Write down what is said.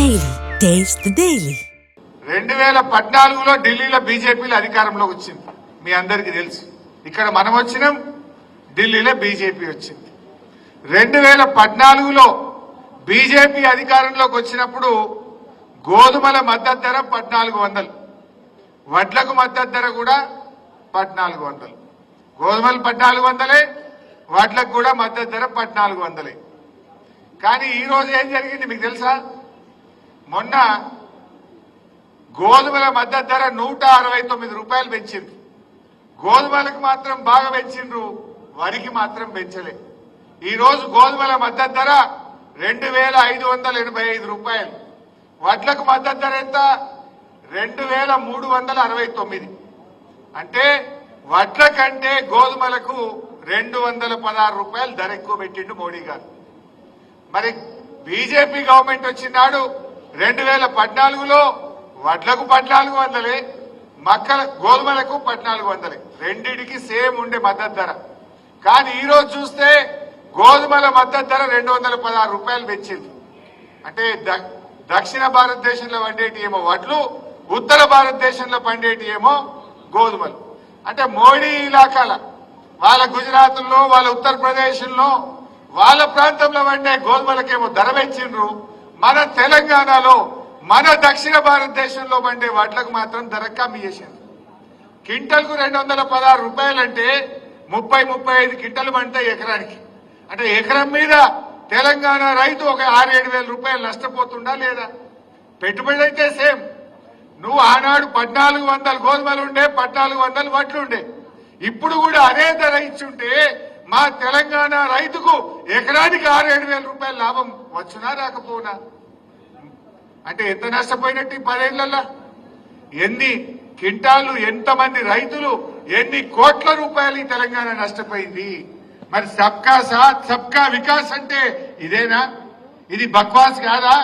Daily. Taste the Daily. 2014లో ఢిల్లీలో బీజేపీలో అధికారంలోకి వచ్చింది. మీ అందరికీ తెలుసు. ఇక్కడ మనం వచ్చినాం, ఢిల్లీలో బీజేపీ వచ్చింది. 2014లో బీజేపీ అధికారంలోకి వచ్చినప్పుడు గోధుమల మద్దతు ధర 1400, వడ్లకు మద్దతు ధర కూడా 1400. గోధుమలు 1400, వడ్లకు కూడా మద్దతు ధర 1400. కానీ ఈ రోజు ఏం జరిగింది మీకు తెలుసా? మొన్న గోధుమల మద్దతు ధర 169 రూపాయలు పెంచిండ్రు. గోధుమలకు మాత్రం బాగా పెంచిండ్రు, వరికి మాత్రం పెంచలే. ఈ రోజు గోధుమల మద్దతు ధర 2585 రూపాయలు. వడ్లకు మద్దతు ధర ఎంత? 2369. అంటే వడ్ల కంటే గోధుమలకు 216 రూపాయలు ధర ఎక్కువ పెట్టిండు మోడీ గారు. మరి బీజేపీ గవర్నమెంట్ వచ్చినాడు 2014లో వడ్లకు 1400, గోధుమలకు 1400, రెండిటికి సేమ్ ఉండే మద్దతు ధర. కానీ ఈ రోజు చూస్తే గోధుమల మద్దతు ధర 216 రూపాయలు పెంచింది. అంటే దక్షిణ భారతదేశంలో పండేటి ఏమో వడ్లు, ఉత్తర భారతదేశంలో పండేటి ఏమో గోధుమలు. అంటే మోడీ ఇలాకాల వాళ్ళ గుజరాత్లో, వాళ్ళ ఉత్తరప్రదేశ్లో, వాళ్ళ ప్రాంతంలో పండే గోధుమలకేమో ధర పెంచిండ్రు. మన తెలంగాణలో, మన దక్షిణ భారతదేశంలో పండే వడ్లకు మాత్రం ధర కమ్మి చేసిండ్రు. క్వింటల్కు 216 రూపాయలు అంటే 30-35 క్వింటలు పండుతాయి ఎకరానికి. అంటే ఎకరం మీద తెలంగాణ రైతు ఒక 6-7 వేల రూపాయలు నష్టపోతుండా లేదా? పెట్టుబడి అయితే సేమ్. నువ్వు ఆనాడు 1400 గోధుమలు ఉండే, 1400 వడ్లు ఉండే. ఇప్పుడు కూడా అదే ధర ఇచ్చుంటే మా తెలంగాణ రైతుకు ఎకరానికి 6-7 వేల రూపాయల లాభం వచ్చునా రాకపోనా? అంటే ఎంత నష్టపోయినట్టు ఈ 10 ఏళ్లలో? ఎన్ని క్వింటాలు, ఎంతమంది రైతులు, ఎన్ని కోట్ల రూపాయలు ఈ తెలంగాణ నష్టపోయింది? మరి సబ్కా సాత్ సబ్కా వికాస్ అంటే ఇదేనా? ఇది బక్వాస్ కాదా?